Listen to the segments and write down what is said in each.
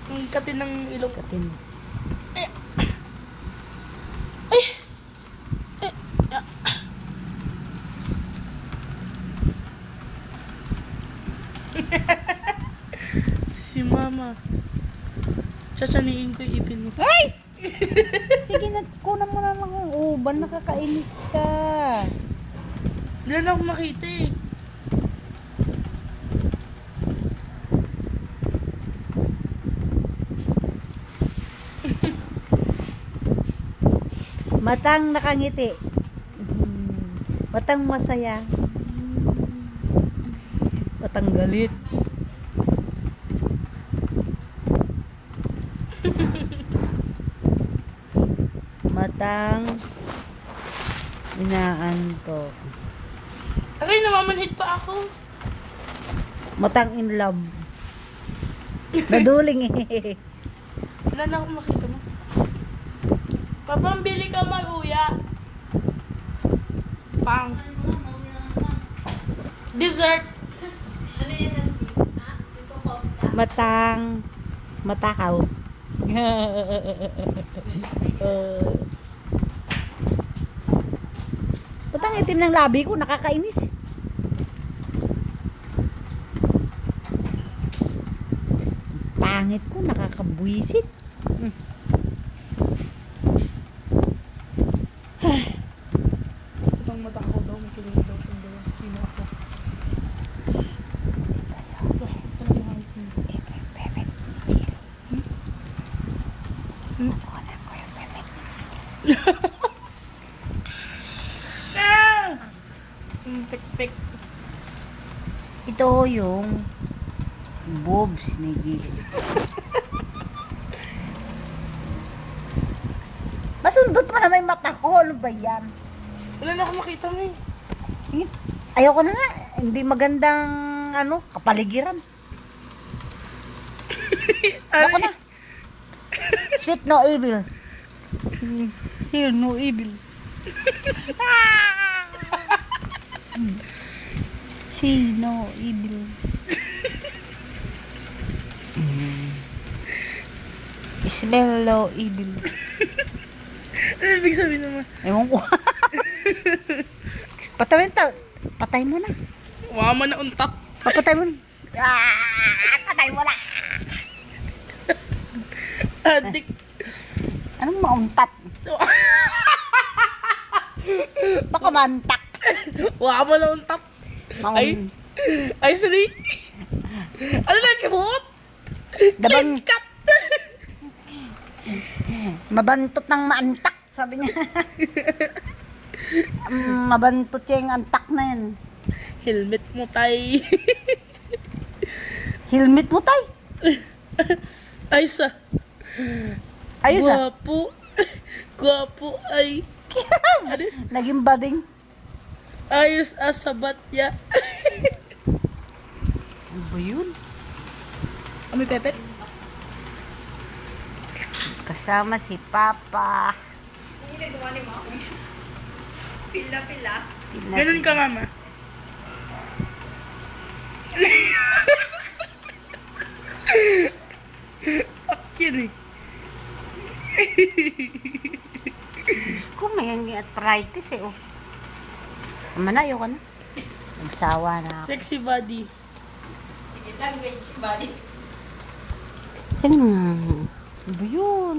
Ang katin ng ilong. Katin. Ay! Si mama. Tsatsaniin ko yung ipin mo. Ay! Sige na, kunan mo na lang ang uban. Nakakainis ka. Wala na akong makita eh. Matang nakangiti. Matang masaya. Matang galit. Matang inaantok. Aray, namamanhid pa ako. Matang in love. Naduling eh. Wala na akong makita mo. Papambili ka man, uya. Pang. Dessert. Matang matakaw. Matang itim ng labi ko, nakakainis. Pangit ko, nakakabwisit. Itong mata ko daw, may kilig daw. Sino ako? Pek-pek. Ito yung boobs ni Gil. Masundot mo na may mata ko. Ano ba yan? Wala na akong makita mo eh. Ayoko na nga. Hindi magandang kapaligiran. Ayoko na. Sweet no evil. Here, no evil. See no evil. Smell no evil. Ano ibig sabihin naman? Ewan ko. Patay mo na. Wama na untat. Papatay mo na. Patay mo na. Adik. Anong mauntat? Baka mantak. Wama na untat. Ay. Ay, sali. Ano na, kimot? Dabang Cut. mabantot ng maantak, sabi niya. Mabantot yung antak na yan. Helmet mo, tay. Helmet mo, tay. Ay, sa. Ayos ah. Guwapo. Guwapo, ay. Ano? Naging bading. Ayos asabat ya. Ano ba yun? May pepet? Kasama si Papa. Pila. Pina- Ganun ka, mama. Akin eh. Diyos ko, may arthritis eh. Oh. Tama na, ayoko na. Nagsawa na ako. Sexy body. Sige na. Ano ba yun?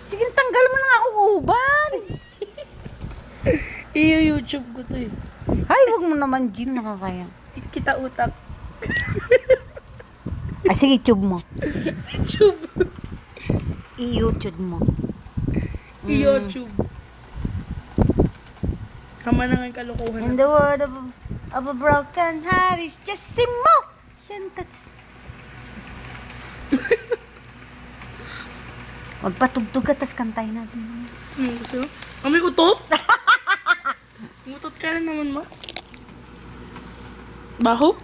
Sige, tanggal mo na ako uban. YouTube ko to eh. Ay, wag mo naman, Jin. Nakakaya. Kita utak. Sige, tube mo. YouTube. I-YouTube mo. YouTube. Kama na nga yung kalokohan. In the world of a broken heart is just simple. Shantats. Magpatugtog ka, tas kantayin natin. Gusto mo? May utot? Utot ka na naman, ma. Baho?